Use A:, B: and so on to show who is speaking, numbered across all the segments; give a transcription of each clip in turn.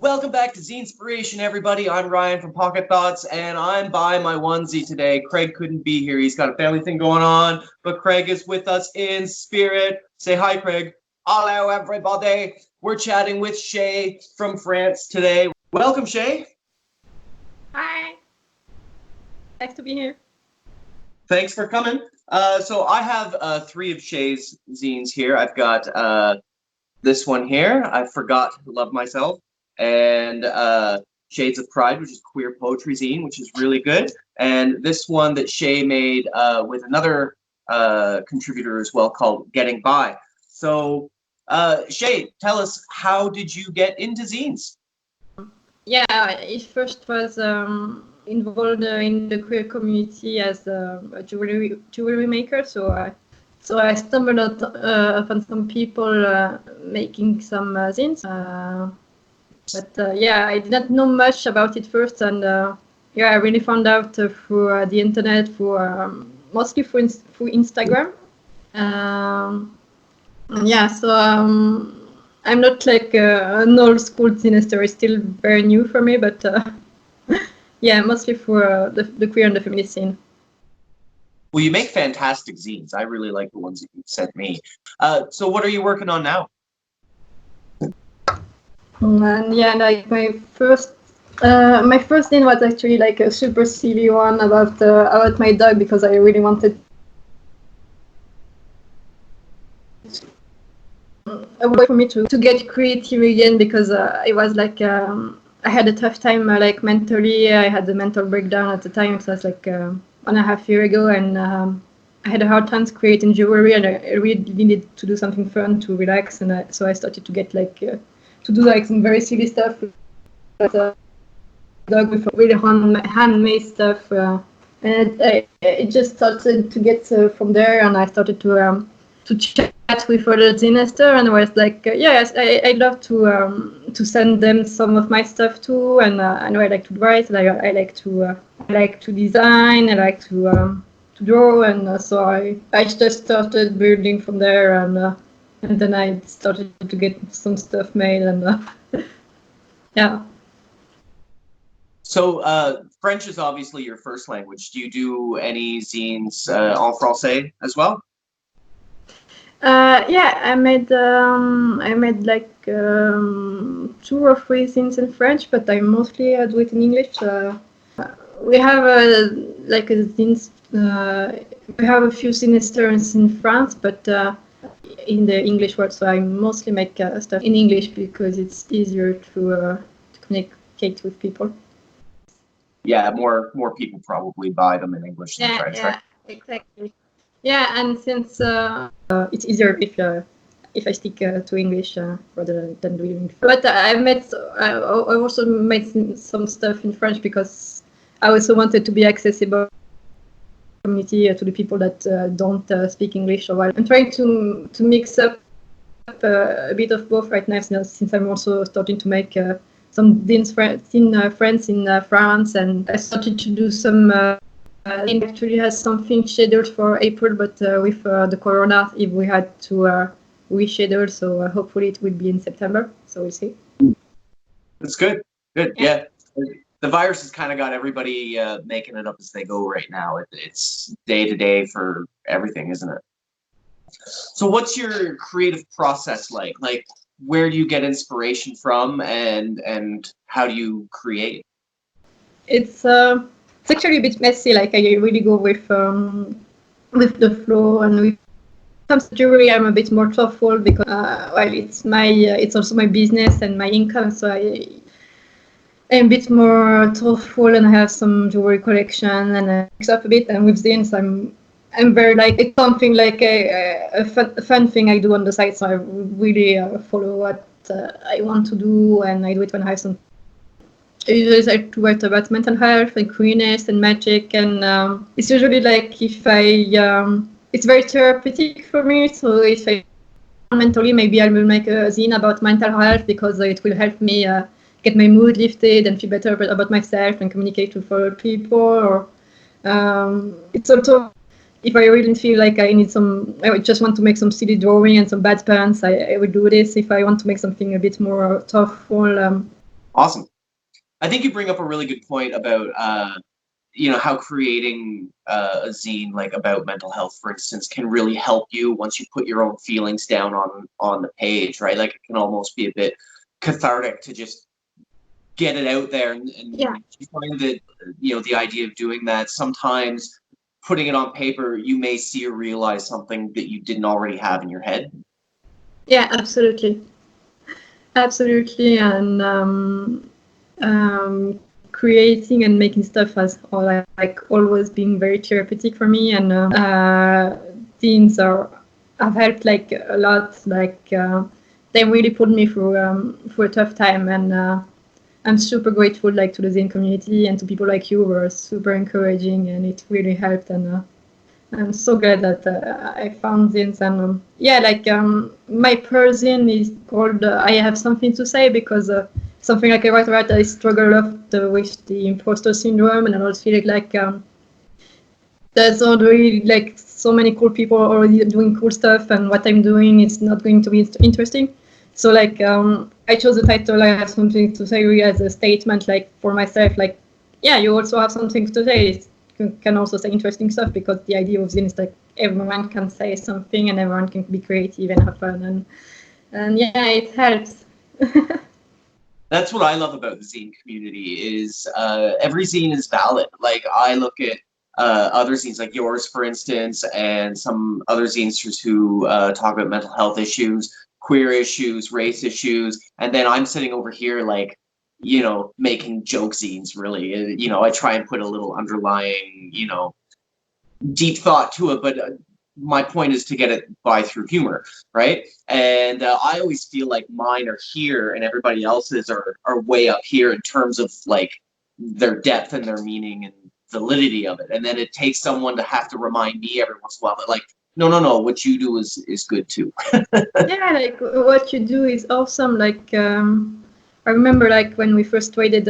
A: Welcome back to Zinespiration, everybody. I'm Ryan from Pocket Thoughts, and I'm by my onesie today. Craig couldn't be here. He's got a family thing going on, but Craig is with us in spirit. Say hi, Craig. Hello, everybody. We're chatting with Shei from France today. Welcome, Shei.
B: Hi. Nice to be here.
A: Thanks for coming. So I have 3 of Shei's zines here. I've got this one here, I Forgot to Love Myself, and Shades of Pride, which is queer poetry zine, which is really good. And this one that Shei made with another contributor as well, called Getting By. So Shei, tell us, how did you get into zines?
B: Yeah, it first was involved in the queer community as a jewelry maker. So I stumbled upon some people making some zines. But I did not know much about it first, and I really found out through the internet, mostly through Instagram. I'm not like an old school zine. It's still very new for me, but mostly for the queer and the feminist scene.
A: Well, you make fantastic zines. I really like the ones that you sent me. So what are you working on now?
B: And like my first zine was actually like a super silly one about my dog, because I really wanted a way for me to get creative again, because it was like I had a tough time like mentally. I had a mental breakdown at the time. It was like 1.5 years ago, and I had a hard time creating jewelry, and I really needed to do something fun to relax. And so I started to get like to do like some very silly stuff, dog with really handmade stuff, and it just started to get from there. And I started to chat with other zinesters, and I was like, yes, I'd love to send them some of my stuff too. And I know I like to write, and I like to design, I like to draw, and so I just started building from there, and then I started to get some stuff made, and yeah.
A: So French is obviously your first language. Do you do any zines en français as well?
B: I made like 2 or 3 zines in French, but I mostly do it in English. We have like a zines. We have a few zinesters in France, but in the English world, so I mostly make stuff in English because it's easier to communicate with people.
A: Yeah, more people probably buy them in English than French, right?
B: Exactly. Yeah, and since it's easier if I stick to English rather than doing. But I also made some stuff in French, because I also wanted to be accessible to the community, to the people that don't speak English. So I'm trying to mix up a bit of both right now, since I'm also starting to make some friends in France, and I started to do some. It actually has something scheduled for April, but with the corona, if we had to reschedule, so hopefully it will be in September. So we'll see.
A: That's good. Good. Yeah. The virus has kind of got everybody making it up as they go right now. It's day to day for everything, isn't it? So what's your creative process like? Like, where do you get inspiration from, and how do you create?
B: It's actually a bit messy. Like, I really go with the flow, and with comes to jewelry, I'm a bit more thoughtful, because it's also my business and my income, so I'm a bit more thoughtful, and I have some jewelry collection, and I mix up a bit. And with zines, I'm very like, it's something like a fun thing I do on the side, so I really follow what I want to do, and I do it when I have some. I usually like to write about mental health and queerness and magic, and it's usually like if it's very therapeutic for me. So if I mentally, maybe I will make a zine about mental health, because it will help me get my mood lifted and feel better about myself and communicate with other people. Or it's also, if I really feel like I just want to make some silly drawing and some bad puns, I will do this. If I want to make something a bit more thoughtful,
A: Awesome. I think you bring up a really good point about how creating a zine like about mental health, for instance, can really help you once you put your own feelings down on the page, right? Like it can almost be a bit cathartic to just get it out there, and
B: Yeah.
A: you find that the idea of doing that, sometimes putting it on paper, you may see or realize something that you didn't already have in your head.
B: Yeah, absolutely. Absolutely, and creating and making stuff has always been very therapeutic for me, and zines have helped like a lot. Like they really put me through a tough time, and I'm super grateful like to the zine community and to people like you who are super encouraging, and it really helped. And I'm so glad that I found zines, and my per zine is called I Have Something to Say, because something like I write about, I struggle a lot with the imposter syndrome, and I always feel like there's already like so many cool people already doing cool stuff, and what I'm doing is not going to be interesting. So like I chose the title I Have Something to Say really as a statement, like for myself, like yeah, you also have something to say. You can also say interesting stuff, because the idea of zine is like everyone can say something and everyone can be creative and have fun, and yeah, it helps.
A: That's what I love about the zine community is every zine is valid. Like I look at other zines like yours, for instance, and some other zinesters who talk about mental health issues, queer issues, race issues, and then I'm sitting over here like, making joke zines. Really, I try and put a little underlying, deep thought to it, but my point is to get it by through humor, right? And I always feel like mine are here and everybody else's are way up here in terms of like their depth and their meaning and validity of it. And then it takes someone to have to remind me every once in a while that like, no, what you do is good too.
B: Yeah, like what you do is awesome. Like I remember like when we first traded,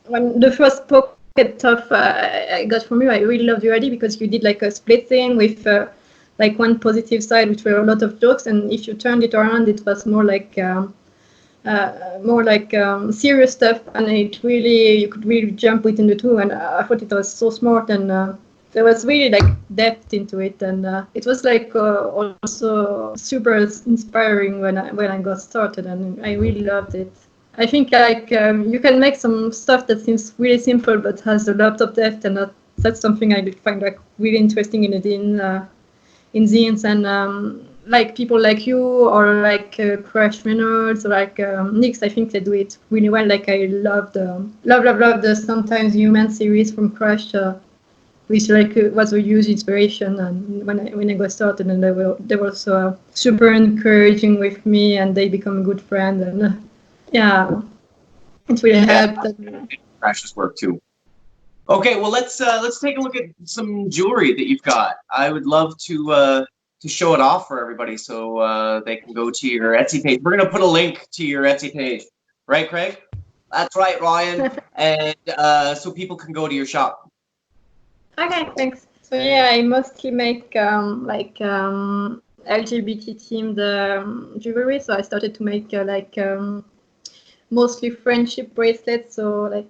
B: when the first pocket stuff I got from you, I really loved your idea, because you did like a split thing with like one positive side, which were a lot of jokes, and if you turned it around, it was more like serious stuff, and you could really jump between the two, and I thought it was so smart, and there was really like depth into it, and it was like also super inspiring when I got started, and I really loved it. I think like you can make some stuff that seems really simple but has a lot of depth, and that's something I find like really interesting in zines, and like people like you, or like Crush Reynolds, or like Nix. I think they do it really well. Like I love the Sometimes Human series from Crush, which like was a huge inspiration. And when I got started, and they were so super encouraging with me, and they become a good friend, and yeah, it really
A: Yeah,
B: helped.
A: Crash's work too. Okay, well let's take a look at some jewelry that you've got. I would love to show it off for everybody so they can go to your Etsy page. We're gonna put a link to your Etsy page, right, Craig? That's right, Ryan. And so people can go to your shop.
B: Okay, thanks. So yeah, I mostly make LGBT themed jewelry. So I started to make mostly friendship bracelets. So like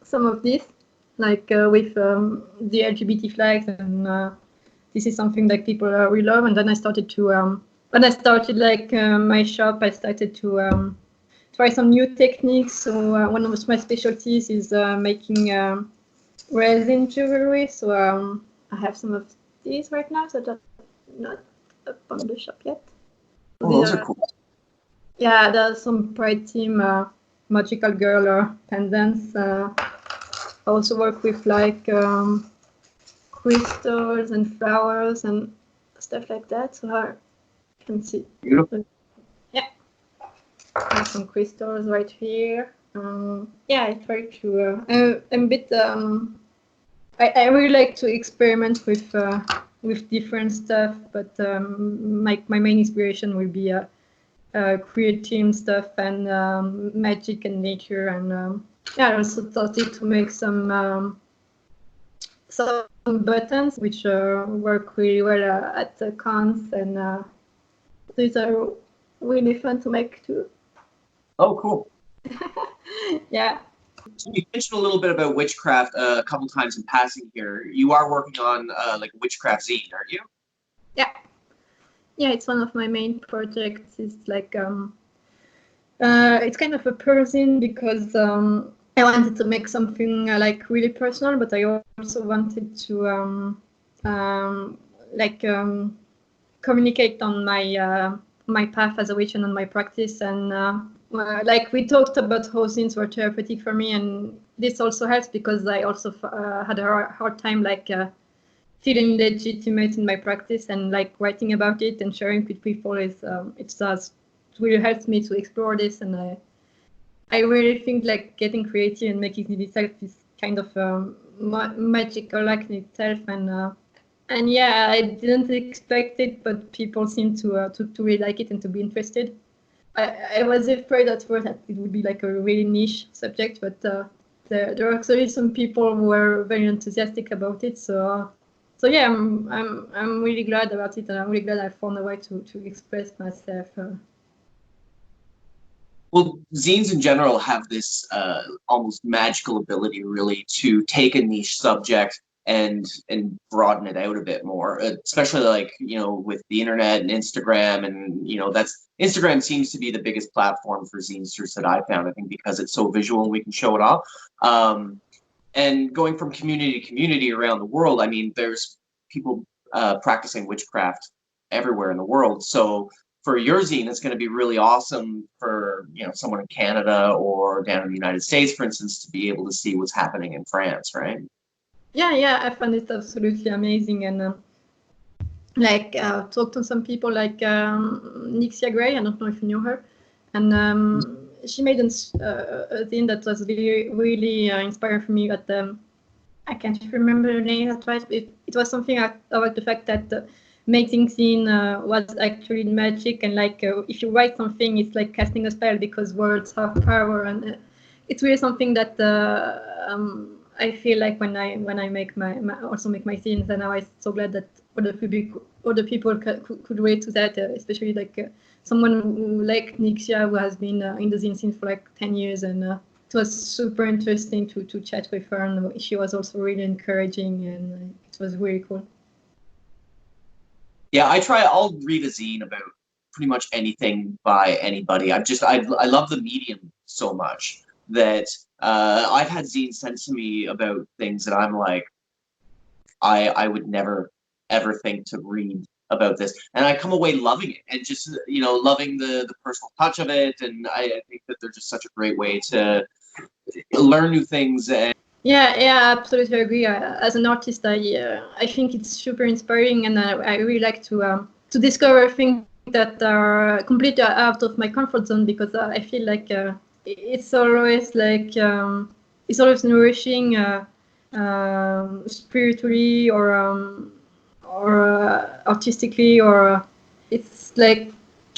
B: some of this, like with the LGBT flags, and this is something that people really love. And then I started to when I started like my shop, I started to try some new techniques. So one of my specialties is making resin jewelry. So I have some of these right now, so that's not up on the shop yet. So
A: Oh, those are cool.
B: Yeah, there's some Pride Team magical girl pendants. I also work with like crystals and flowers and stuff like that. So I can see.
A: Beautiful.
B: Yeah, I have some crystals right here. Yeah, I try to. I'm a bit. I really like to experiment with different stuff, but my main inspiration will be creating stuff, and magic and nature, and yeah, I also started to make some buttons which work really well at the cons, and these are really fun to make too.
A: Oh, cool.
B: Yeah.
A: So you mentioned a little bit about witchcraft a couple times in passing here. You are working on like a witchcraft zine, aren't you?
B: Yeah. Yeah, it's one of my main projects. It's like it's kind of a person because I wanted to make something like really personal, but I also wanted to like communicate on my path as a witch and on my practice. And like we talked about how things were therapeutic for me, and this also helps because I also had a hard time like feeling legitimate in my practice, and like writing about it and sharing with people is it really helps me to explore this. And I really think like getting creative and making it itself is kind of magical act in itself. And yeah, I didn't expect it, but people seem to really like it and to be interested. I was afraid at first that it would be like a really niche subject, but there are actually some people who were very enthusiastic about it. So yeah, I'm really glad about it, and I'm really glad I found a way to express myself.
A: Well, zines in general have this almost magical ability, really, to take a niche subject and broaden it out a bit more. Especially like with the internet and Instagram, and that's Instagram seems to be the biggest platform for zinesters that I found. I think because it's so visual and we can show it off. And going from community to community around the world, I mean, there's people practicing witchcraft everywhere in the world. So for your zine, it's going to be really awesome for someone in Canada or down in the United States, for instance, to be able to see what's happening in France, right?
B: Yeah, I found it absolutely amazing, and like talked to some people like Nixia Gray. I don't know if you knew her, and she made a zine that was really inspiring for me. But I can't remember the name at right. It was something about the fact that making zine was actually magic, and like if you write something, it's like casting a spell because words have power, and it's really something that I feel like when I make my also make my zines, and I was so glad that other people could relate to that, especially like someone like Nixia who has been in the zine scene for like 10 years, and it was super interesting to chat with her, and she was also really encouraging, and it was really cool.
A: Yeah, I'll read a zine about pretty much anything by anybody. I love the medium so much that I've had zines sent to me about things that I'm like, I would never ever think to read about this, and I come away loving it and just loving the personal touch of it, and I think that they're just such a great way to learn new things. And
B: Yeah, absolutely agree. As an artist, I think it's super inspiring, and I really like to discover things that are completely out of my comfort zone, because I feel like it's always like it's always nourishing spiritually or artistically, or it's like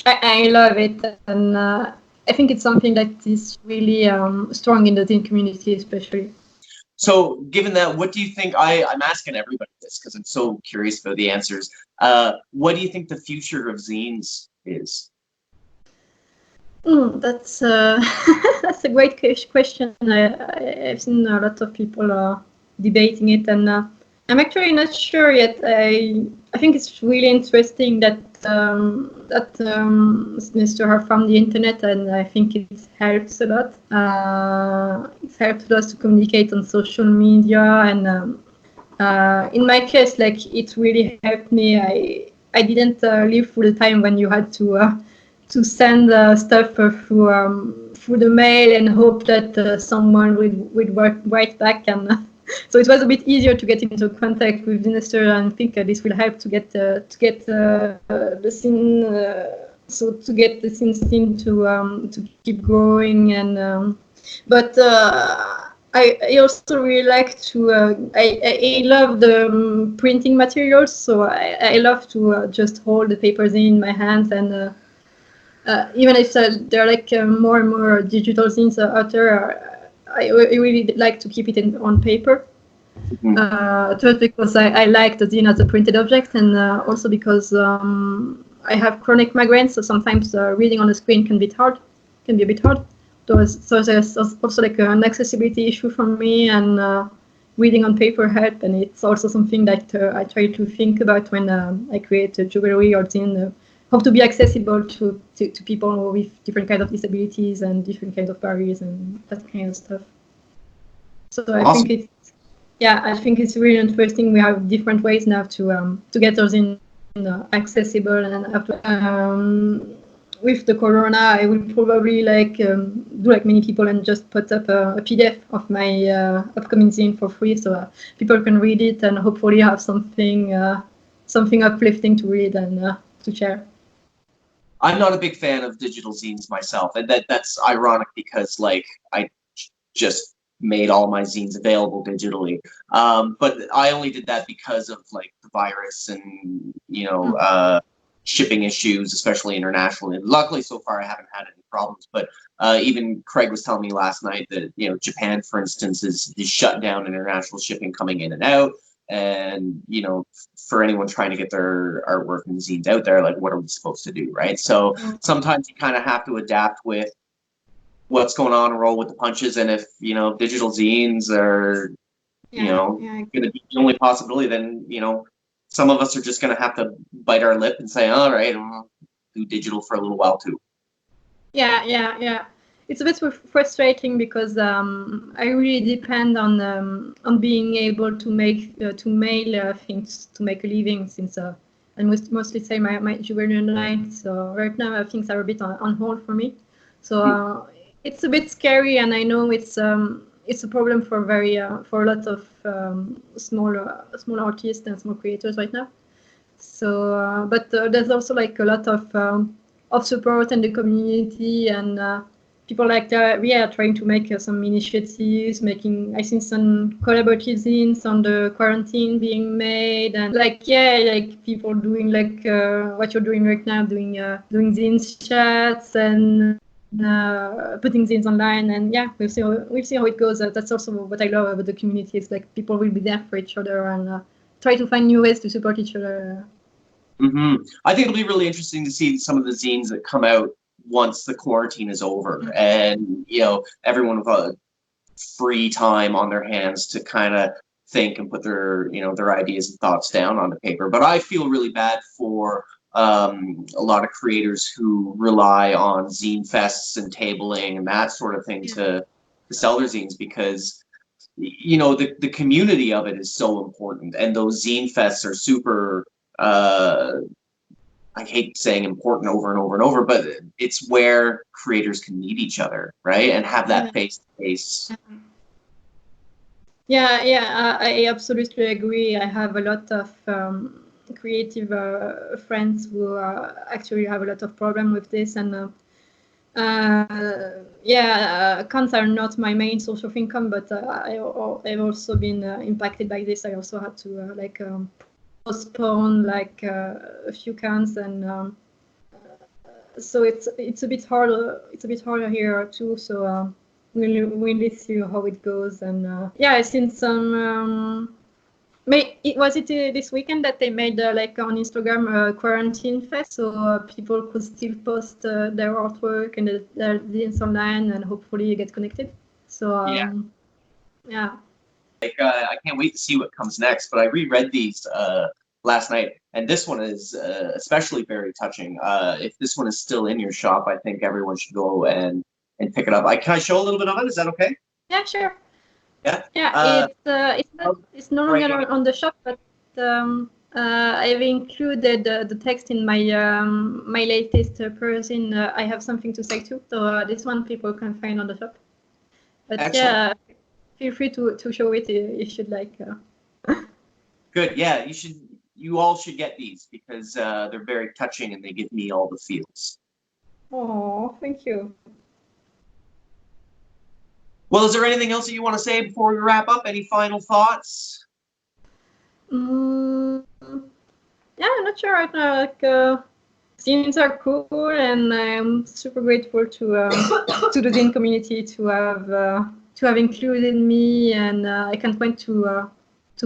B: I love it, and I think it's something that is really strong in the teen community, especially.
A: so, given that, what do you think? I'm asking everybody this because I'm so curious about the answers. What do you think the future of zines is?
B: That's that's a great question. I've seen a lot of people debating it, and I'm actually not sure yet. I think it's really interesting that Mr. have found the internet, and I think it helps a lot. It's helped us to communicate on social media, and in my case, like it really helped me. I didn't live through the time when you had to send stuff through the mail and hope that someone would write back, and so it was a bit easier to get into contact with Zinespiration, and I think this will help to get the scene, so to get the scene to keep growing, and but I also really like to I love the printing materials, so I love to just hold the papers in my hands, and even if there are like more and more digital things out there, I really like to keep it on paper. First because I like the zine as a printed object, and also because I have chronic migraines, so sometimes reading on the screen can be a bit hard. So there's also like an accessibility issue for me, and reading on paper help, and it's also something that I try to think about when I create a jewelry or zine, how to be accessible to people with different kinds of disabilities and different kinds of barriers and that kind of stuff. So I think it's really interesting. We have different ways now to get those in accessible, and after with the corona, I will probably do like many people and just put up a PDF of my upcoming zine for free, so people can read it and hopefully have something uplifting to read and to share.
A: I'm not a big fan of digital zines myself, and that's ironic because like I just made all my zines available digitally. But I only did that because of like the virus and shipping issues, especially internationally. Luckily, so far I haven't had any problems. But even Craig was telling me last night that Japan, for instance, is shut down international shipping coming in and out. And for anyone trying to get their artwork and zines out there, like what are we supposed to do, right? So sometimes you kind of have to adapt with what's going on and roll with the punches. And if digital zines are going to be the only possibility, then some of us are just going to have to bite our lip and say, all right, I'll do digital for a little while too.
B: Yeah. It's a bit frustrating because I really depend on being able to mail things to make a living, since I mostly say my jewelry online. So right now things are a bit on hold for me. So it's a bit scary, and I know it's a problem for a lot of small artists and small creators right now. So, but there's also like a lot of support in the community, and people like we are trying to make some initiatives, I think some collaborative zines on the quarantine being made, and like people doing like what you're doing right now, doing zine chats and putting zines online, and we'll see how it goes. That's also what I love about the community. It's like people will be there for each other and try to find new ways to support each other.
A: I think it'll be really interesting to see some of the zines that come out once the quarantine is over, and everyone with free time on their hands to kind of think and put their ideas and thoughts down on the paper. But I feel really bad for a lot of creators who rely on zine fests and tabling and that sort of thing to sell their zines, because the community of it is so important, and those zine fests are super I hate saying important over and over and over, but it's where creators can meet each other, right? And have that face-to-face.
B: Yeah, I absolutely agree. I have a lot of creative friends who actually have a lot of problem with this, and cons are not my main source of income, but I've also been impacted by this. I also had to postpone a few cons, and so it's a bit harder. It's a bit harder here too. So we'll see how it goes. And I've seen some. Was it this weekend that they made on Instagram a quarantine fest, so people could still post their artwork and their zines online, and hopefully get connected. So yeah.
A: I can't wait to see what comes next. But I reread these last night, and this one is especially very touching. If this one is still in your shop, I think everyone should go and pick it up. Can I show a little bit of it? Is that okay?
B: Yeah, sure.
A: Yeah.
B: It's no longer on the shop, but I've included the text in my my latest person. I have something to say too. So this one people can find on the shop. But excellent. Feel free to show it if you'd like.
A: Good. Yeah, you should. You all should get these because they're very touching and they give me all the feels.
B: Oh, thank you.
A: Well, is there anything else that you want to say before we wrap up? Any final thoughts?
B: I'm not sure right now. Zines are cool, and I'm super grateful to the zine community to have included me, and I can't wait to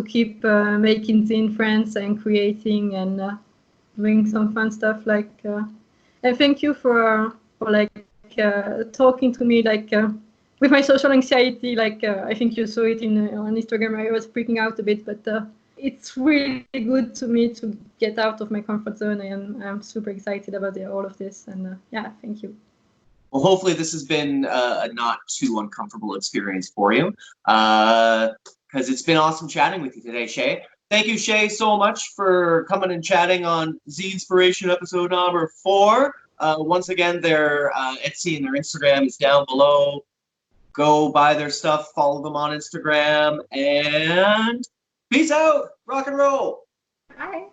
B: keep making zine friends and creating and doing some fun stuff. And thank you for talking to me, with my social anxiety. I think you saw it on Instagram. I was freaking out a bit, but it's really good to me to get out of my comfort zone, and I'm super excited about all of this. And yeah, thank you.
A: Well, hopefully this has been a not too uncomfortable experience for you, because it's been awesome chatting with you today, Shei. Thank you, Shei, so much for coming and chatting on Zinespiration episode number 4. Once again, their Etsy and their Instagram is down below. Go buy their stuff, follow them on Instagram, and peace out. Rock and roll.
B: Bye.